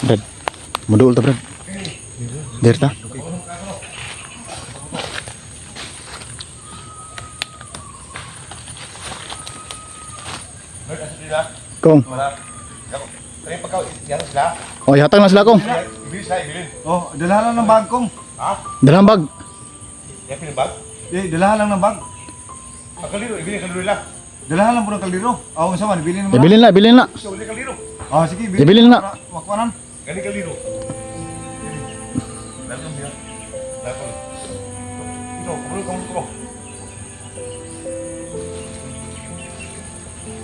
Brad, muduol ta Brad. Derta. Kong. Kaya pagka yan sila. Oh, ihatag na sila kong. Ibilin sila, ibilin. Oh, dalahan lang ng bag kong. Ha? Dalang bag. Yan pinabag? Dalahan lang ng bag. Ang kaliro, ibilin kaliro nila. Dalahan lang po ng kaldero. Oh, unsa man, bilhin mo. Ibilin na. Gusto ulit kaliro. Oh, sige, Ibilin na. Makwanan. Galing kaliro. Lagang biya. Lagang. Ito, kumulong.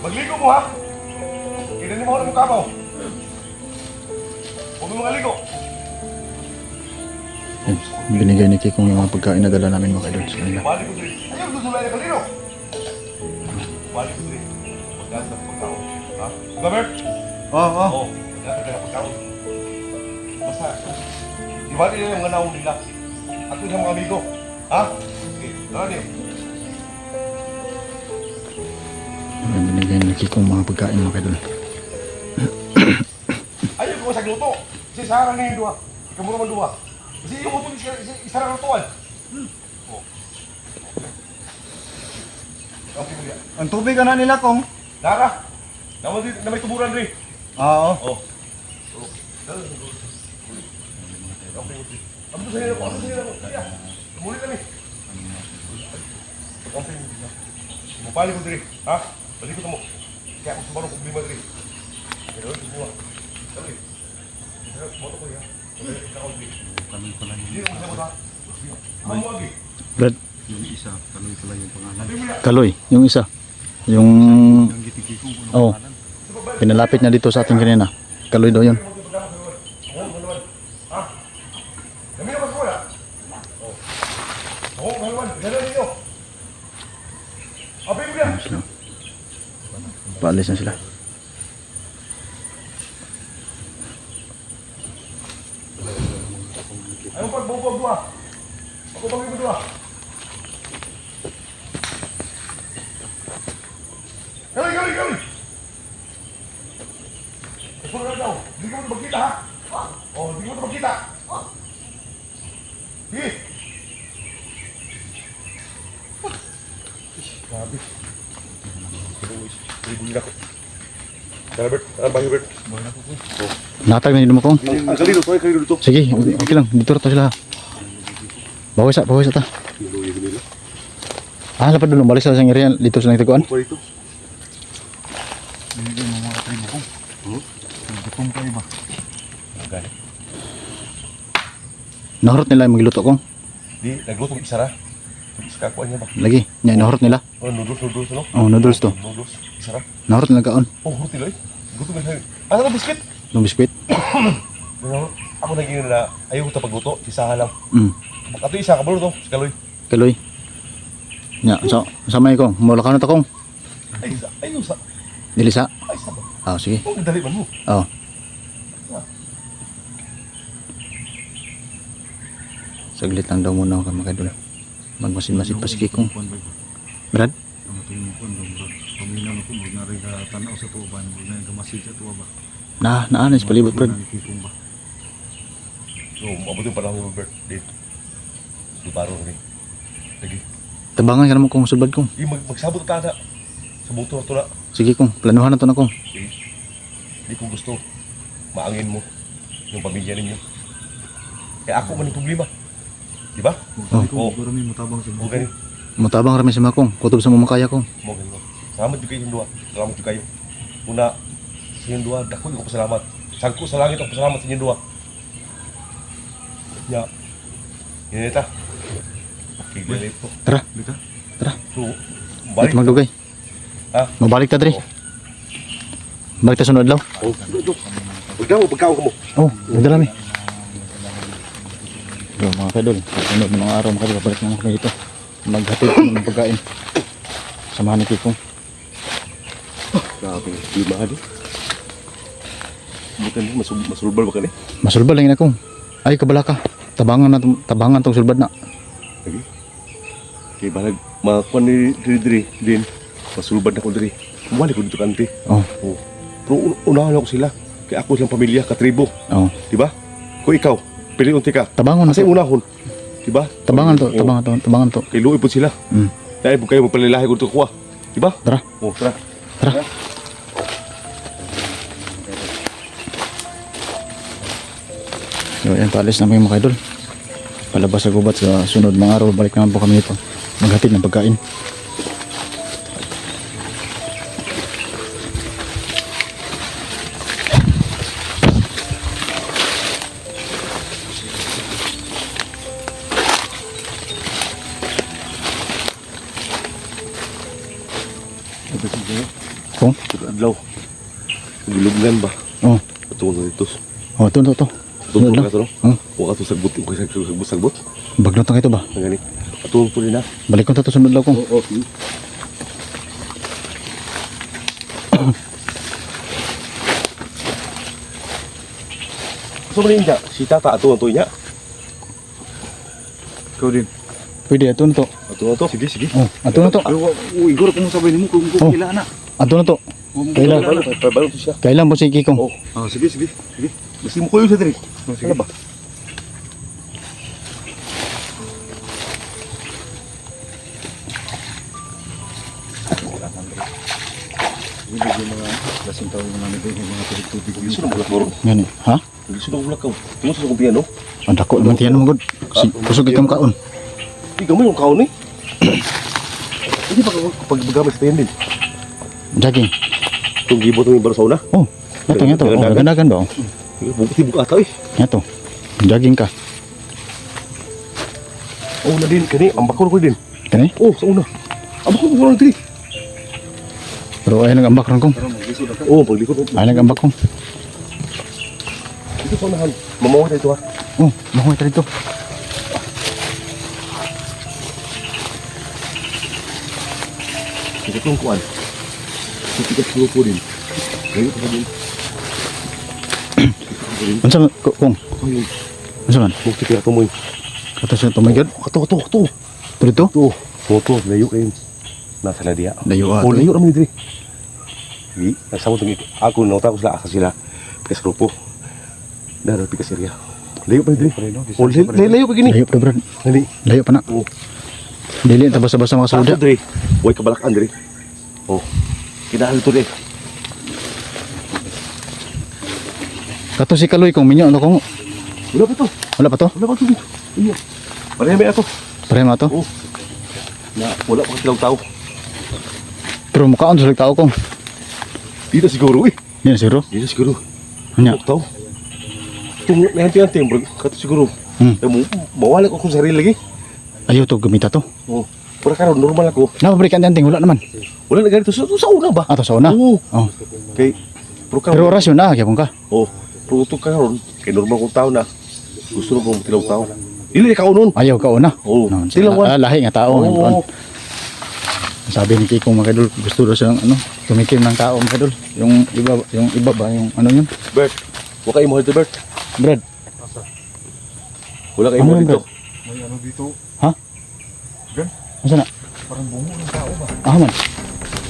Magligo mo ha? Kailan mo ako ng mukha mo? Huwag mo mga ligo. Binigay ni Kikong yung mga pagkain na dala namin mga idol sa kanila. Balik ko dito. Ayaw, gusto mo na kaliro. Balik ko dito. Magdaan sa pagkaon. Ha? Gamer? Oh. Oo. Magdaan sa pagkaon. Basta, ibalik nila yung mga naong nila. At yung mga amigo. Ha? Okay, tara niyo. Binigay ni Kikong mga pagkain mga idol. Ayaw ko sa gluto. Kasi sarang na yung duha. Ikaw mo naman duha. Kasi yung utong isarang lutuan. Oh. Okay mo yan. Ang tubig na nila kong. Nara! Na may tuburan rin. Oo. Oh. Okay mo. Ano sa nila ko? Kaya, muli kami. Okay mo. Mupali ko diri. Ha? Balik ko mo. Kaya ako sumarong problema diri. Pero ito mo. Dali. Moto ko yan. Kami pala yun. Hindi ako sa mata. Amo agi. Brad, Yung isa, kaloy pala yung pangalan. Kaloy, yung isa. Yung pinalapit niya dito sa ating kanina. Kaloy daw yun. Kami na mas wala. Oo, kalwan. Dala ninyo. Abay mo yan. Paalis na sila. Ayaw pagbubuag dua. Ako bang ibo dua. Gali. Ito na daw. Hindi ko ito magkita ha. Oh, hindi ko ito magkita. Sige. Grabe. Ibulin ako. Tara Bert, Bert. Natag na yun mo kong. Ang kalino to. Sige, okay lang. Dito to sila. Bawas ta. Lapad dulu. Balik sa isang area. Dito sa nagtaguan. Apa itu? Hindi mo mga tribo kong. Dukong kayo ba? Agad. Nahurot nila yung magluto kong. Di, nagluto isa ra. Isa ka niya ba? Lagi. Nya, nahurot nila. Oh, noodles no? Oh, noodles to. Noodles, isa ra. Nahurot nila kaon. Oh, hurti loy. Gusto ko na. Ano biscuit? Yung biskwit. Ako naging na ayaw ko pagluto, isahan lang. Ato isa ka to, si Kaloy. Kaloy. Nya, so, samay kong. Mula ka na ta kong. Ay, isa. Ay, isa. Dilisa. Ay, isa ba? Oh, sige. Oh, dali man mo. Oh. Saglit lang daw muna ako mga idol. Magmasid-masid pa si Kikong. Brad? Ang ito yung kwan, paminaw na po, huwag na rin ka tanaw sa tuwa ba, huwag na rin ka masid sa tuwa ba. Naanis palibot Brad. Nakikipong ba. So, mabot yung panahon mo, Bert. Dito. Duparo rin. Lagi. Tabangan ka naman kong sulbad kong. Magsabot ka na. Sa buto na to na. Sige kong, planuhan na to na kong. Hindi ko gusto. Maangin mo. Yung pamilya ninyo. Kaya ako man yung problema. Di ba? Kung siguro may mutabang sa Mo buko. ganun. Mutabang rami sa mga kong. Kutob sa mamakaya kong. Mo ganun. Salamat juga yung dua. Salamat juga kayo. Una, sa inyong dua, dako yung pasalamat. Sangko sa langit ang pasalamat sa inyong dua. Ya. Ini ta. Kigilip ko. Tara, Dito? So, balik balik. magdugay. Ha? Mabalik ta diri. Balik ta sunod law. Oh, pagkaw mo. Oh, nagdala mi. Yo mga kadol, sunod ng mga araw mga kadol, balik na kami dito. Maghatid kami ng pagkain. Samahan ni Kikong. Grabe, lima di. Bukan masulbal ba ka ni? Masulbad lang yun akong. Ay, kabala ka. Tabangan tong sulbad na. Lagi. Kaya balag, makakuan ni diri din. Masulbad na ko diri. Bumalik ko dito kante. Oh. Oh. Pero unahan ako sila. Kaya ako silang pamilya, katribo. Oh. Di ba? Kung ikaw, pili unti ka. Tabangon na Asa to. yung unahon? Di ba? Tabangan to, Oo. tabangan to. Kay luoy po sila. Mm. Dahil po kayo magpalilahi ko ito kuha. Di ba? Tara, Oh, tara. tara. So yan, paalis na mga idol. Palabas sa gubat sa sunod mga araw. Balik naman po kami ito. Maghatid ng pagkain. Kung? Ito adlaw. Gilugnan ba? Oh. Patungkol na dito. Oh, to. Patungkol Sunod ka ito, no? Oh. Huwag ka ito sagbot. Huwag ka sagbot. Baglot na kayo ba? Ang gani. Patungkol po rin na. Balik ko to sunod lang kung. Oo. So, rin niya. Si tata, ato niya. Ikaw din. Pwede, ato na to. Ato. Sige, sige. Oh, ato na to. Igor kung sabay nimo kung Oh. kailan na. Ato na to. Kailan? Pabalo to siya. Kailan mo si Kikong? Oh. Ah, sige. Basta mo ko yun sa diri. Sige. Ano ba? Hindi yung mga lasing tao yung mga yung mga tubig. Gusto na bulak mo. Yan. Ha? Gusto na bulak ka. Tungkol sa kumpiyan, no? Ang dako naman tiyan mo gud. Si kusog ikam kaon. Ikaw mo yung kaon eh. Hindi pa kapag magamit sa tayan din. Jogging. Itong gibot ng ibaro sa una. Oh, ito. Oh, ganagan ba? Oh. Buti buka ata eh. Ito. Jogging ka. Oh, na din. Kani, ang bakol ko din. Kani? Oh, sa una. Ang bakol ko sa una diri. Pero ay nagambak ron kong. Oh, paglikod. Ay nagambak kong. Ito sa unahan. Mamawag na ito ha. Oh, mahuwi ta dito. Ito itong kuan. Ito siguro po din. Ngayon pa din. Unsa man kong? Oh, yun. Unsa man? Bukti kaya ito mo yun. Kato sa tumigad. Kato. Dito. Ito, layo kayo. Nasa na diya. Layo Oh, ato. layo naman diri. Di, nagsama itong ako, nauta ko sila, asa sila. Pikas grupo. Daro, pikas area. Layo pa diri. Oh, layo pa gini. Layo pa brad. Hindi. Layo pa na. Oh, Dili ta basa-basa mga Saan sauda. diri? Huwag kabalakan diri. Oh, kinahal ito diri. Kato si Kaloy kong minyo ano kong. Wala pa to. Wala pa to? Wala pa to. Iya. Pareha may ato. Pareho mo to. Oh. Na, wala pa silang tao. Pero mukhaon sa tao kong. Dito siguro eh. Yan siguro. Dito siguro. Anya. Tao. Itong nahanti-hanti, bro. Kato siguro. Hmm. Mawala ko akong sarili lagi. Ayaw to gumita to. Oh. Para karon normal ako. Napabalikan din wala naman. Wala na ganito. Sa una ba? Ato sa una. Oo. Oh. Okay. Pero karon. Pero oras yun na kaya ka. Oh. Pero ito karon. Kay normal kong tao na. Gusto na kong tilaw tao. Dili ka unon. Ayaw ka una. Oo. No, Tilawan. lahi nga tao. Oo. Sabi ni Kikong mga kadol, gusto daw siyang ano, tumikim ng tao mga kadol. Yung iba ba, yung ano yun? Bert. Wala kayo mo dito, Bert. Brad, Wala kayo Ano mo yun, dito. May ano dito. asa na? Parang bungo ng tao ba? Ah, man.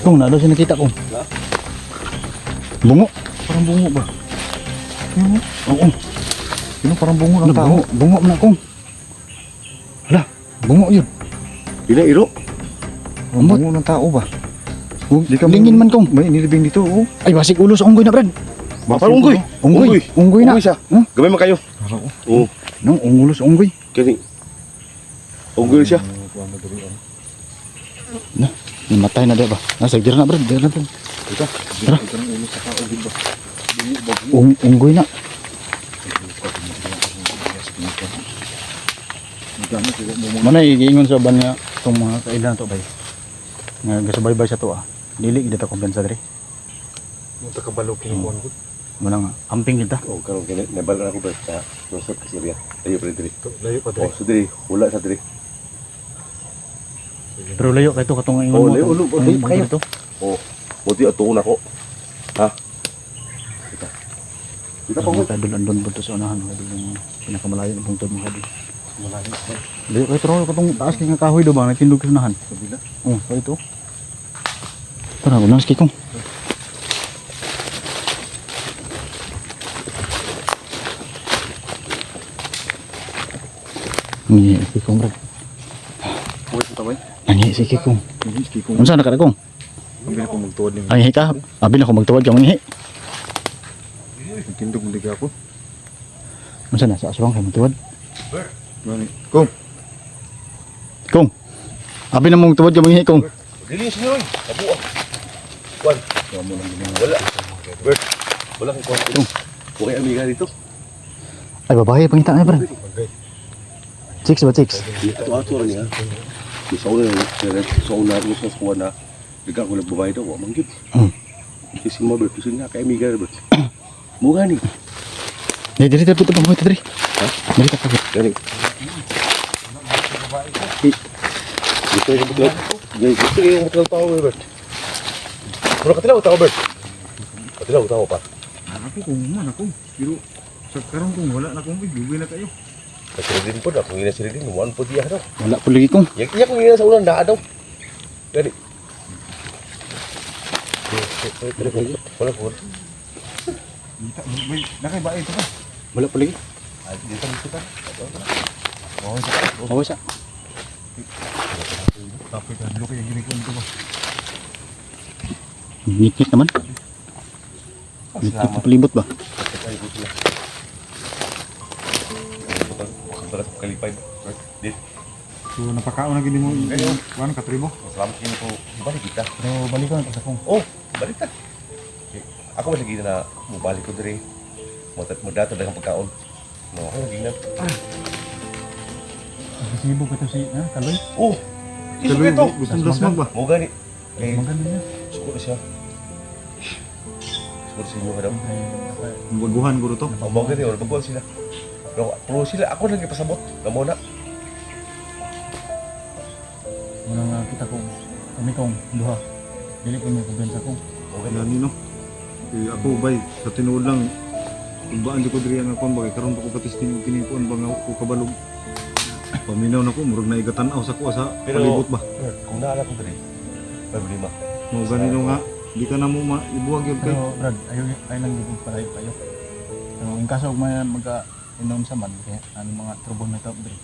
Kung na daw siya nakita kong. Bungo. Parang bungo ba? Yun Oo. Yun parang bungo Ano, ng tao. bungo man kong. Hala, bungo yun. Pila iro. Parang bungo ng tao ba? Di ka Lingin man kong. May inilibing dito, oh. Ay, basig ulo sa unggoy na, Brad. Parang unggoy. Unggoy. Unggoy na. Unggoy siya. Hmm? Gamay man kayo. Parang, Oo. Nang ungulo sa unggoy. Kani. Unggoy siya. Namatay na, diba? Nasa gira na, Brad. Gira na, Brad. Ito. Tara. Parang ulo sa tao, di ba? Unggoy na. Gamit, di ba? Mana iingon sa ban niya itong mga kailan to, bay. Nga gasabay-bay sa to, ah. Dili, kita kumpensa diri. Munta ka balo kinukuhan ko. Muna nga, amping kita. Oh, karon kani nabala ako ba sa Rosot kasi area. Layo pa diri. Layo pa Oh, so diri, wala sa diri. Pero layo kayo to, katong ingon Oh, mo. layo, to. layo, Ang- layo ang kayo. dito. Oh, buti ato na ko. Ha? Kita. Kita pa Ang mo. mga kadul andun po to sa unahan, mga kadul yung pinakamalayo ng pungtod mga kadul. Malayo pa. Layo kayo, pero katong taas kayo nga kahoy do ba, nagtindog sa unahan. Kabila. Oh, so ito. Tara, unang skikong. Nangihi si Kikong, Brad. Uy, ito ba? Nangihi si Kikong. Hindi, kikong. Unsa na ka Kong? Sabi na ko magtuwad yung Nangihi ka? Abi na ko magtuwad ka mangihi. tindog mo ako. Unsa na sa aswang ka magtuwad? Gani. Kung, Kong. Abi na mong tuwad ka mangihi Kong. Dili yung sinyoy. Kabuang. Kwan. Wala. Bert. Wala kang kwan. Okay, amiga dito. Ay babae pangita na Brad. Chicks ba chicks? Ato-ato lang niya. Sa una ko sa kuha na bigyan ko nagbabayad daw, wamang yun. Kasi mo Bert, kasi nga kay amiga Bert. Mukha ni. Dili dili puto mo diri. Ha? Dili ta pagit. Gani. Gusto yung butlang. Gusto yung butlang tao Bert. Pero katilaw tao Bert. Katilaw tao pa. ako kung man ako. Pero sa karon kung wala na akong bibigay na kayo. Kasi din po na, kung ina sila din, one po diya daw. Wala po lagi Kong. Yak kung ina sa ulan, daa daw. Gani. Wala po. Nakay ba ito ba? Wala po lagi. Dito mo kita. Oh sa. Tapos ang laki yung ginikon ko ba? Ngit naman. Ngit Salamat. palibot ba? Ay, po sila. Salat ko kalipay. Dit. So napakaon na gini mo Ayun. ano katribo? Salamat kini ko. Balik kita. Pero balik ko na sa kong. Oh, balik ka. Ako mas lagi na mubalik ko diri. Modato dagang pagkaon. No, ako lagi na. Sibo ka to si Kaloy. Oh, iso Sabi ito. gusto mo lasmag ba? Mo gani. Eh, Maganda niya. suko na siya. Suko sa inyo ka daw. Baguhan ko to. Ang mga gani, wala baguhan sila. Pero sila, ako lagi pasabot. Namo na. Muna nga kita kong kami kong duha. Dili ko may kumpensa kong. Mo gani. Gani no. Eh, ako bay sa tinuod lang kung baan di ko diri ang akon bagay karon pa ko patisting kinikuan ba nga ko kabalog. Paminaw na ko murag na igatan-aw sa ko sa Pero- palibot ba. Kung naala ko diri, may problema. Mo gani no nga di ka na mo ibuwag yun kay. Pero Brad, ayaw lang gid palayo kayo. Pero in kaso may magka inom sa man kaya ano mga trouble na tao diri.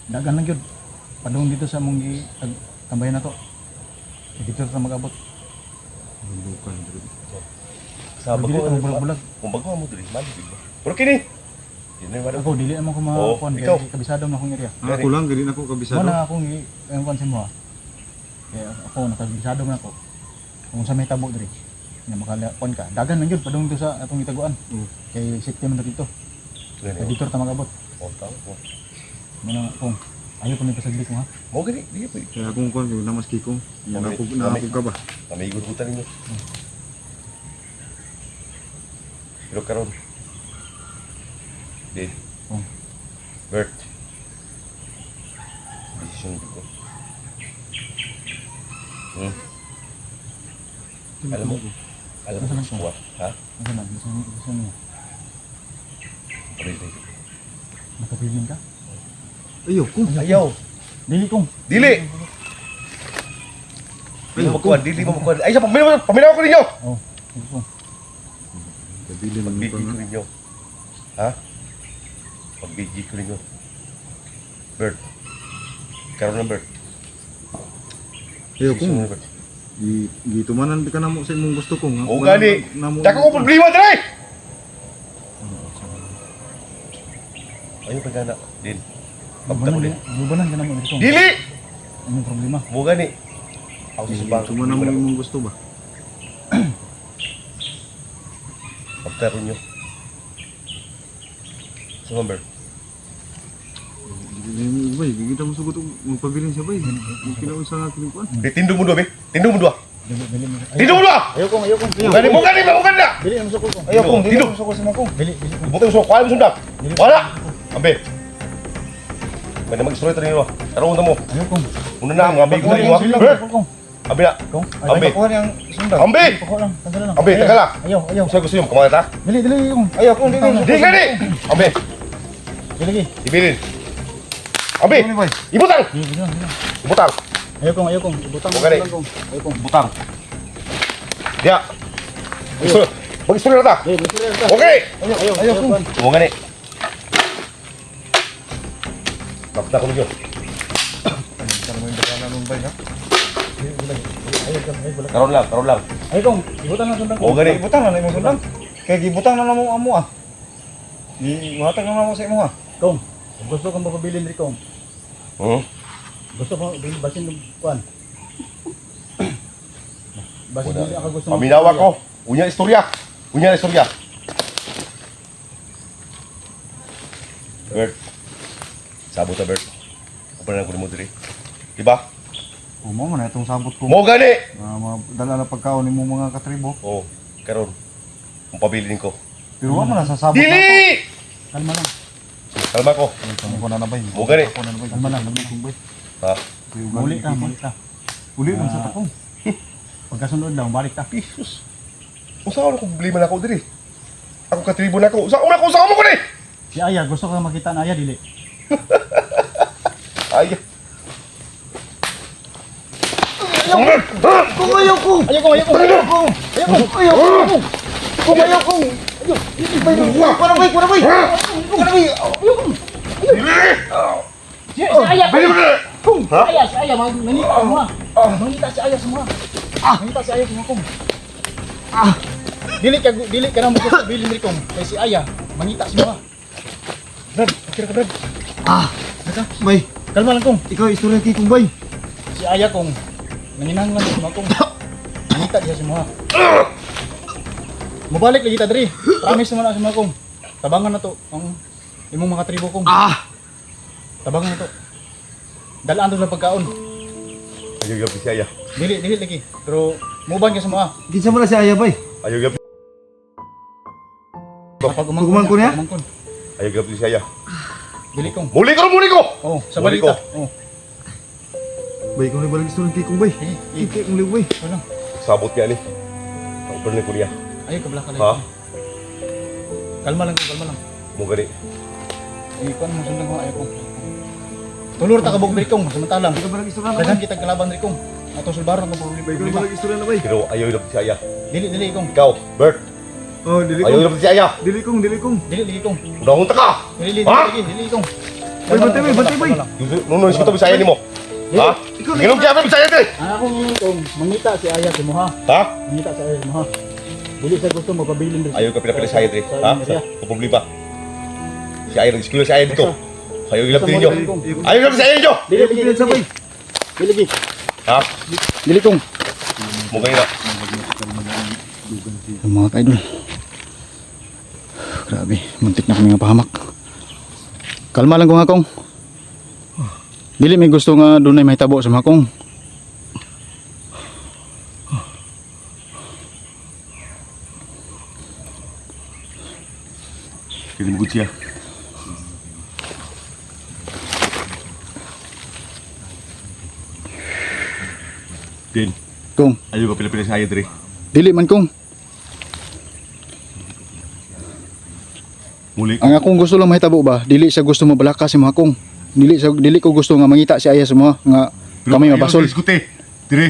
Dagan lang gyud. Padung dito sa mong tambayan na to. Dito ta mag-abot. Bukan diri. Sa Pero dili bago, ta bulag-bulag. kung bago mo diri, mali ba? Pero kini. Yun na yung Ako dili naman ko Oo, makuan ikaw. kay kabisado na akong area. Ako lang gani nako kabisado. Wala akong ang kuan sa mo. Kaya ako nakabisado man ako. Kung sa may tabo diri. Nga makalakon ka. Dagan lang gyud padung dito sa atong itaguan. Kay safety man dito. Gani. Kay dito ta mag-abot. Oh, tao ko. Muna kung ayaw pa may pasaglit mo ha. Mo gani, di pa. Kaya akong kuan ko namas kikong. Yan Kami- ako kami- na ako ka ba. Kami igututan ninyo. Pero karon. Di. Oh. Bert. Decision ko. Alam mo, alam mo Nasaan sa kuha. Ha? Ano na gusto niyo? Pwede tayo. Nakapiling ka? Ayo ko. Ayaw. Dili kong. Dili! Dili mo magkuhan, dili mo magkuhan. Ay, siya, paminaw ko ninyo! Oh, dili kong. Kabili man Pagbigi pa ko nga. ninyo. Ha? Pagbigi ko ninyo. Bert. Karoon ng Bert. Ayo Decision ko. mo, Bert. Gitumanan ka na mo sa imong gusto ko. O gani! Dako ko problema dali! Ayaw pa gana. Din. Pagtako din. Bubanan ka naman dito. Dili! Anong problema? Mo gani. Ako sa subang. Gitumanan mo imong gusto ba? Pagtako nyo. Sa Bert. Bay, kita mo sugot magpabilin siya bay. Kinaon sa akin kuan. Tindo mo dua, be. Tindo mo dua. Dili mo. Tindo mo dua! Ayaw kong, ayaw kong. Mo gani, mo gani! Dili ang sukol kong. Ayaw kong, dili dilo. ang sukol sa mga kong. Dili kong. Buti mo sa kuha mo sundak. Wala! Ambe. May mag-story tayo nyo. Tarong mo. Ayaw kong. Una na, mga amigo na nyo. Bert! Ambe na. Kong. Ambe. Ay, pakuha niyang sundag. Ambe! Pakuha lang. Tanggal lang. Ambe, tagal lang. Ayaw, ayaw. Gusto gusto yung kumagat ha? Dili, dili kong. Ayaw kong, dili. Di gani! Ambe, Dili, dili. ibilin. Ambe, Boy. ibutang! Dili, dili. Ibutang! Ayaw kong, ayaw kong. Ibutang mo Okay. lang kong. Ayaw kong. Ibutang. Diya. Gusto, mag-story na ta. Dili, dili. Okay! Ayaw, ayaw. Ayaw kong. Mo gani. Nakita ko ninyo. Para mo yung bakalan mong bay, ha? Karon lang. Ay kong, ibutan na sundan ko. O gani. Gibutang na mo sundan. Kaya gibutang na mo amo ah. Ihatag na mo sa imo ha. Kong, kung gusto kang mapabilin rin kong. Gusto ko basin ng kuan. Basin Wala. hindi ako gusto. Paminawa ko. Unya istorya. Bert. Sabot na Bert. Apa na ko mo diri? Diba? Mo man itong sabot ko. Mo gani. Dala na pagkaon nimo mga katribo. Oh, karon. Kung pabilin ko. Pero wa man na sa sabot. Dili! Kalma lang. Kalma ko. Kamo ko na nabay. Mo gani. Kalma lang. Kalma lang. Ha? Muli ka. Uli lang sa takong. Pagkasunod lang, balik ka. Jesus. Usa ko problema na ako diri. Ako katribo na ako. Usa mo ko ni. Si Aya, gusto ka makita na Aya, dili. Ay. Si Aya, Bili mo na. si Aya, manita semua. Manita si Aya semua. Manita si Aya semua, kong. Dili ka na mo gusto bilin rin kong. Kay si Aya, manita semua. Brad, kira ka Brad. Bay, Kalma lang kong. ikaw istorya kay kong bay. Si Aya kong nanginahanglan semua kong. Manita dia semua. Mabalik lagi ta diri. Promise naman na semua kong. Tabangan na to ang imong mga tribo kong. Tabangan na to. Dalaan to ng pagkaon. Ayaw gabi si Aya. Dili lagi. Pero muban ka semua. Kinsa man na si Aya bay? Ayaw gabi. Kapag Pagumangkon niya? Umangkon. Ayaw gabi si Aya. Dili kong. Muli ko. Oh, sa Muli balita. ko. Oh. Bay, ikaw na balik istorya kay kong bay. Ikay kong liw bay. Ano? Sabot niya ni. Ang perni ko niya. Ay, kabla ka lang. Ha? Kalma lang. Mo gani. Ikuan mo sundan ko ayo kong. Tulor ta kabog diri kong samantalang. Ikaw balik istorya na Daghan bay. kita kalaban diri kong. Ato sulbaron ng Bay, ikaw na problema. balik istorya na bay. Pero ayaw gabi si Aya. Dili kong. Ikaw, Bert. Oh, dili Ayaw kong. gabi si Aya. Dili kong. Dili kong. Unahon ta ka. Dili Ha? kong. Bay, bantay bay, bantay bay. Nuno isip to bisaya nimo. Ha? Ginom siya bisaya ti. Ang akong kong mangita si Aya si Moha. Ha? Mangita si Aya si Moha. Dili sa gusto mo pabilin diri. Ayaw ka pinapili sa Aya ti. Ha? Sa Ang problema. Si Aya nag-school si Aya dito. Ayaw gabi ninyo. Dili Ayaw gabi sa Aya ninyo. Dili sa bay. Dili. Ha? Dili kong. Mo gani na. Yung mga kaidol. Grabe, muntik na kami nga pahamak. Kalma lang kong akong. Dili may gusto nga doon ay mahitabo sa mga kong. Kini mo siya. Din, Kong, ayaw ka pinapili sa Aya diri. dili man kong. Muli. Ang akong gusto lang mahitabo ba, dili siya gusto mabalaka si mga kong. Dili ko gusto nga mangita si Aya sa mga nga kami mabasol. Ayaw diskute. Diri.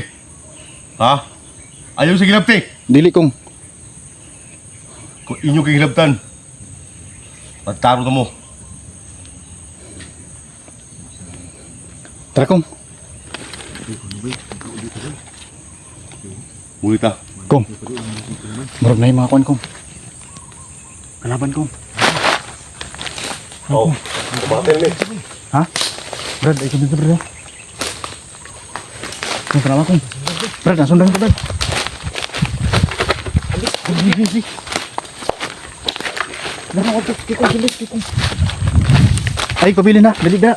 Ha? Ayaw sa ginabti. Dili kong. Kung inyo kay ginabtan. Magtaro na mo. Tara kong. Muli ta. Kong. Murag na yung mga kong. Kalaban kong. Oh. Kumatin ni. Ha? Brad, ay dito Brad. Kung kenapa kong? Brad, nasundan ko Brad. Alik. Ay, pabili na. Dali da.